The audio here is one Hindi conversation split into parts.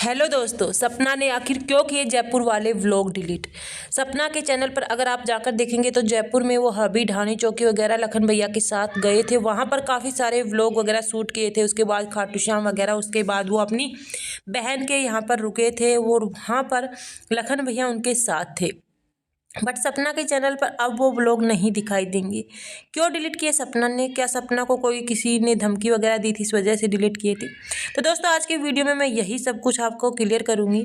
हेलो दोस्तों, सपना ने आखिर क्यों किए जयपुर वाले व्लॉग डिलीट। सपना के चैनल पर अगर आप जाकर देखेंगे तो जयपुर में वो हबी ढाणी चौकी वगैरह लखन भैया के साथ गए थे। वहाँ पर काफ़ी सारे व्लॉग वगैरह शूट किए थे। उसके बाद खाटू श्याम वगैरह, उसके बाद वो अपनी बहन के यहाँ पर रुके थे और वहाँ पर लखन भैया उनके साथ थे। बट सपना के चैनल पर अब वो व्लॉग नहीं दिखाई देंगे। क्यों डिलीट किए सपना ने? क्या सपना को कोई किसी ने धमकी वगैरह दी थी, इस वजह से डिलीट किए थे? तो दोस्तों आज के वीडियो में मैं यही सब कुछ आपको क्लियर करूंगी।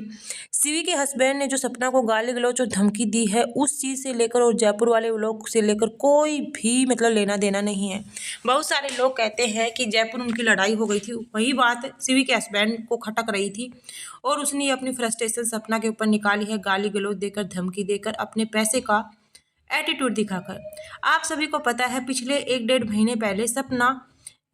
सीवी के हस्बैंड ने जो सपना को गाली गलौज और धमकी दी है, उस चीज़ से लेकर और जयपुर वाले व्लॉग से लेकर कोई भी लेना देना नहीं है। बहुत सारे लोग कहते हैं कि जयपुर उनकी लड़ाई हो गई थी, वही बात सीवी के हस्बैंड को खटक रही थी और उसने अपनी फ्रस्ट्रेशन सपना के ऊपर निकाली है, गाली गलौज देकर, धमकी देकर, अपने पैसे का एटीट्यूड दिखाकर। आप सभी को पता है पिछले 1-1.5 महीने पहले सपना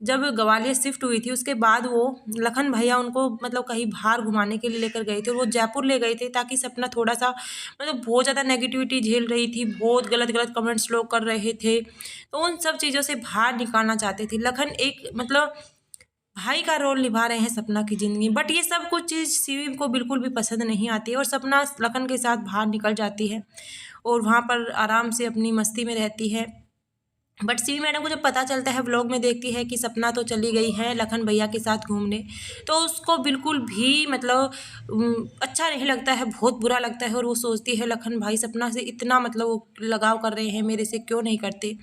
जब ग्वालियर शिफ्ट हुई थी, उसके बाद वो लखन भैया उनको कहीं बाहर घुमाने के लिए लेकर गए थे और वो जयपुर ले गए थे ताकि सपना थोड़ा सा बहुत ज़्यादा नेगेटिविटी झेल रही थी, बहुत गलत गलत कमेंट्स लोग कर रहे थे, तो उन सब चीज़ों से बाहर निकालना चाहते थे। लखन एक भाई का रोल निभा रहे हैं सपना की ज़िंदगी, बट ये सब कुछ चीज़ सीवी को बिल्कुल भी पसंद नहीं आती है और सपना लखन के साथ बाहर निकल जाती है और वहाँ पर आराम से अपनी मस्ती में रहती है। बट सीवी मैडम को जब पता चलता है, व्लॉग में देखती है कि सपना तो चली गई है लखन भैया के साथ घूमने, तो उसको बिल्कुल भी अच्छा नहीं लगता है, बहुत बुरा लगता है और वो सोचती है लखन भाई सपना से इतना वो लगाव कर रहे हैं, मेरे से क्यों नहीं करते।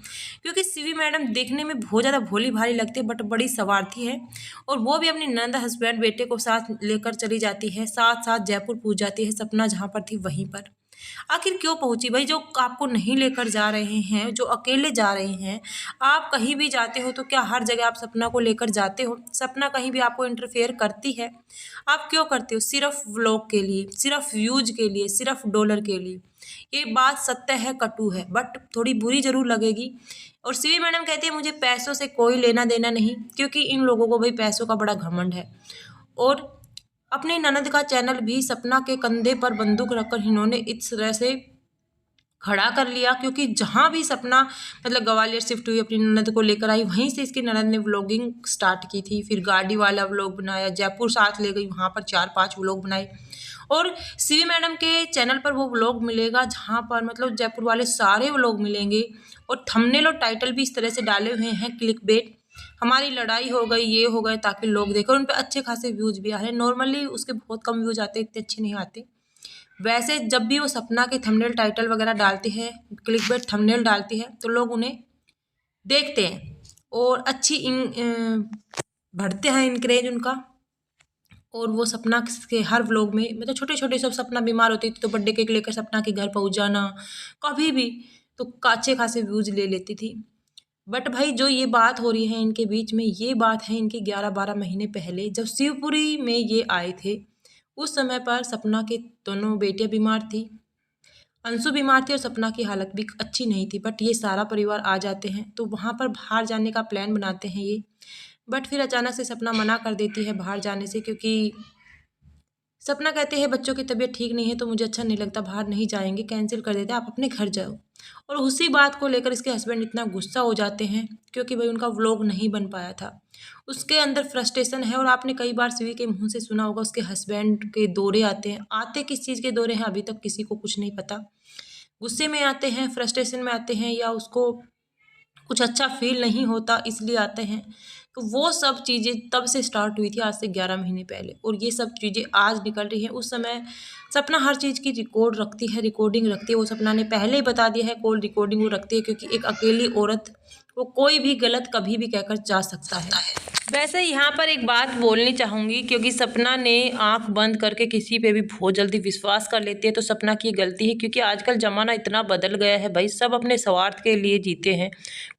क्योंकि सीवी मैडम देखने में बहुत ज़्यादा भोली भाली लगती है बट बड़ी स्वार्थी है और वो भी अपनी नंद हस्बैंड बेटे को साथ लेकर चली जाती है, साथ साथ जयपुर पहुँच जाती है। सपना जहाँ पर थी वहीं पर आखिर क्यों पहुंची भाई? जो आपको नहीं लेकर जा रहे हैं, जो अकेले जा रहे हैं, आप कहीं भी जाते हो तो क्या हर जगह आप सपना को लेकर जाते हो? सपना कहीं भी आपको इंटरफेयर करती है? आप क्यों करते हो? सिर्फ व्लॉग के लिए, सिर्फ व्यूज के लिए, सिर्फ डॉलर के लिए। ये बात सत्य है, कटु है, बट थोड़ी बुरी जरूर लगेगी। और सीवी मैडम कहती है मुझे पैसों से कोई लेना देना नहीं, क्योंकि इन लोगों को भाई पैसों का बड़ा घमंड है। और अपनी ननद का चैनल भी सपना के कंधे पर बंदूक रखकर इन्होंने इस तरह से खड़ा कर लिया, क्योंकि जहाँ भी सपना ग्वालियर शिफ्ट हुई अपनी ननद को लेकर आई, वहीं से इसकी ननद ने व्लॉगिंग स्टार्ट की थी। फिर गाड़ी वाला व्लॉग बनाया, जयपुर साथ ले गई, वहाँ पर 4-5 व्लॉग बनाए और सीवी मैडम के चैनल पर वो व्लॉग मिलेगा जहाँ पर जयपुर वाले सारे व्लॉग मिलेंगे और थंबनेल और टाइटल भी इस तरह से डाले हुए हैं क्लिकबेट, हमारी लड़ाई हो गई, ये हो गए, ताकि लोग देखें। उन पे अच्छे खासे व्यूज़ भी आ रहे हैं। नॉर्मली उसके बहुत कम व्यूज़ आते, इतने अच्छे नहीं आते। वैसे जब भी वो सपना के थंबनेल टाइटल वगैरह डालती है, क्लिकबेट थंबनेल डालती है, तो लोग उन्हें देखते हैं और अच्छी बढ़ते हैं इनक्रेज उनका। और वो सपना के हर व्लॉग में छोटे छोटे सब, सपना बीमार होती थी तो बर्थडे केक लेकर सपना के घर पहुंच जाना, कभी भी तो अच्छे खासे व्यूज़ ले लेती थी। बट भाई जो ये बात हो रही है इनके बीच में, ये बात है इनके 11-12 महीने पहले जब शिवपुरी में ये आए थे। उस समय पर सपना के दोनों बेटियां बीमार थी, अंशु बीमार थी और सपना की हालत भी अच्छी नहीं थी। बट ये सारा परिवार आ जाते हैं तो वहाँ पर बाहर जाने का प्लान बनाते हैं ये। बट फिर अचानक से सपना मना कर देती है बाहर जाने से, क्योंकि सपना कहते हैं बच्चों की तबीयत ठीक नहीं है तो मुझे अच्छा नहीं लगता, बाहर नहीं जाएंगे, कैंसिल कर देते हैं, आप अपने घर जाओ। और उसी बात को लेकर इसके हस्बैंड इतना गुस्सा हो जाते हैं, क्योंकि भाई उनका व्लॉग नहीं बन पाया था, उसके अंदर फ्रस्ट्रेशन है। और आपने कई बार सीवी के मुंह से सुना होगा उसके हस्बैंड के दौरे आते हैं, आते किस चीज़ के दौरे हैं अभी तक किसी को कुछ नहीं पता। गुस्से में आते हैं, फ्रस्ट्रेशन में आते हैं, या उसको कुछ अच्छा फील नहीं होता इसलिए आते हैं। तो वो सब चीज़ें तब से स्टार्ट हुई थी, आज से 11 महीने पहले, और ये सब चीज़ें आज निकल रही हैं। उस समय सपना हर चीज़ की रिकॉर्ड रखती है, रिकॉर्डिंग रखती है। वो सपना ने पहले ही बता दिया है, कॉल रिकॉर्डिंग वो रखती है, क्योंकि एक अकेली औरत वो कोई भी गलत कभी भी कहकर जा सकता है। वैसे यहाँ पर एक बात बोलनी चाहूँगी, क्योंकि सपना ने आंख बंद करके किसी पे भी बहुत जल्दी विश्वास कर लेती है, तो सपना की गलती है, क्योंकि आजकल ज़माना इतना बदल गया है भाई, सब अपने स्वार्थ के लिए जीते हैं,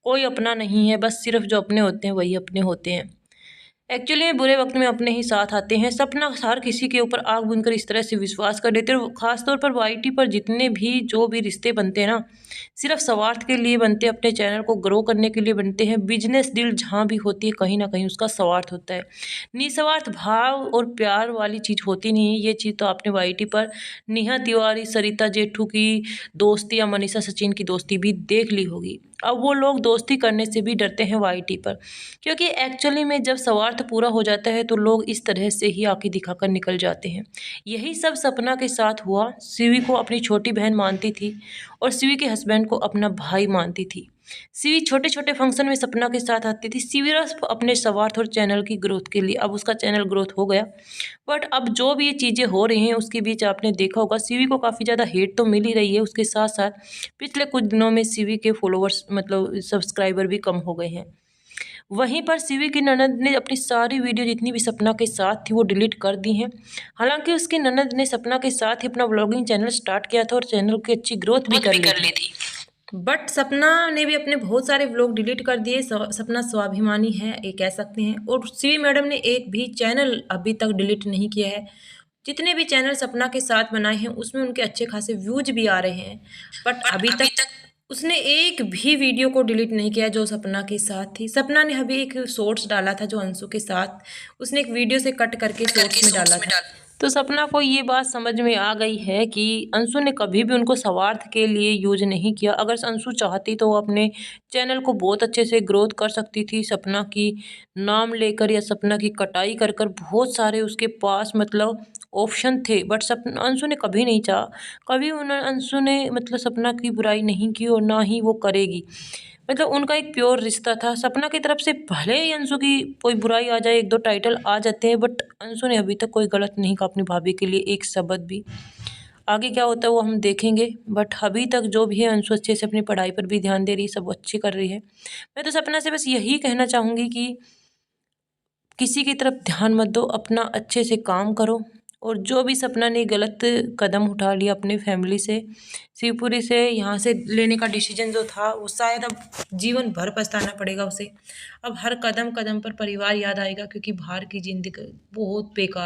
कोई अपना नहीं है, बस सिर्फ जो अपने होते हैं वही अपने होते हैं। एक्चुअली में बुरे वक्त में अपने ही साथ आते हैं। सपना हर किसी के ऊपर आग बुनकर इस तरह से विश्वास कर देते हैं, और ख़ासतौर पर वाईटी पर जितने भी जो भी रिश्ते बनते हैं ना, सिर्फ स्वार्थ के लिए बनते हैं, अपने चैनल को ग्रो करने के लिए बनते हैं। बिजनेस डील जहाँ भी होती है कहीं ना कहीं उसका स्वार्थ होता है, निस्वार्थ भाव और प्यार वाली चीज़ होती नहीं है। ये चीज़ तो आपने वाईटी पर नेहा तिवारी, सरिता जेठू की दोस्ती या मनीषा सचिन की दोस्ती भी देख ली होगी। अब वो लोग दोस्ती करने से भी डरते हैं वाईटी पर, क्योंकि एक्चुअली में जब स्वार्थ पूरा हो जाता है तो लोग इस तरह से ही आंखें दिखाकर निकल जाते हैं। यही सब सपना के साथ हुआ। शिवी को अपनी छोटी बहन मानती थी और शिवी के हस्बैंड को अपना भाई मानती थी। शिवी छोटे छोटे फंक्शन में सपना के साथ आती थी, सिर्फ अपने स्वार्थ और चैनल की ग्रोथ के लिए। अब उसका चैनल ग्रोथ हो गया, बट अब जो भी ये चीज़ें हो रही हैं उसके बीच आपने देखा होगा शिवी को काफ़ी ज़्यादा हेट तो मिल ही रही है। उसके साथ साथ पिछले कुछ दिनों में शिवी के फॉलोअर्स मतलब सब्सक्राइबर भी कम हो गए हैं। वहीं पर शिवी की ननद ने अपनी सारी वीडियो जितनी भी सपना के साथ थी वो डिलीट कर दी हैं। हालांकि उसकी ननद ने सपना के साथ ही अपना व्लॉगिंग चैनल स्टार्ट किया था और चैनल की अच्छी ग्रोथ भी कर ली थी। बट सपना ने भी अपने बहुत सारे व्लॉग डिलीट कर दिए। सपना स्वाभिमानी है ये कह सकते हैं। और शिवी मैडम ने एक भी चैनल अभी तक डिलीट नहीं किया है। जितने भी चैनल सपना के साथ बनाए हैं उसमें उनके अच्छे खासे व्यूज भी आ रहे हैं, बट अभी तक उसने एक भी वीडियो को डिलीट नहीं किया जो सपना के साथ थी। सपना ने अभी एक शॉर्ट्स डाला था जो अंशु के साथ, उसने एक वीडियो से कट करके शॉर्ट्स में डाला था। तो सपना को ये बात समझ में आ गई है कि अंशु ने कभी भी उनको स्वार्थ के लिए यूज नहीं किया। अगर अंशु चाहती तो वो अपने चैनल को बहुत अच्छे से ग्रोथ कर सकती थी। सपना की नाम लेकर या सपना की कटाई कर कर बहुत सारे उसके पास मतलब ऑप्शन थे, बट सपना अंशु ने कभी नहीं चाहा। कभी अंशु ने मतलब सपना की बुराई नहीं की और ना ही वो करेगी। मतलब उनका एक प्योर रिश्ता था। सपना की तरफ से भले ही अंशु की कोई बुराई आ जाए, एक दो टाइटल आ जाते हैं, बट अंशु ने अभी तक कोई गलत नहीं कहा अपनी भाभी के लिए एक शब्द भी। आगे क्या होता है वो हम देखेंगे, बट अभी तक जो भी है अंशु अच्छे से अपनी पढ़ाई पर भी ध्यान दे रही है, सब अच्छी कर रही है। मैं तो सपना से बस यही कहना चाहूँगी कि किसी की तरफ ध्यान मत दो, अपना अच्छे से काम करो। और जो भी सपना ने गलत कदम उठा लिया अपनी फैमिली से, शिवपुरी से यहाँ से लेने का डिसीजन जो था वो शायद अब जीवन भर पछताना पड़ेगा उसे। अब हर कदम कदम पर परिवार याद आएगा, क्योंकि बाहर की ज़िंदगी बहुत बेकार।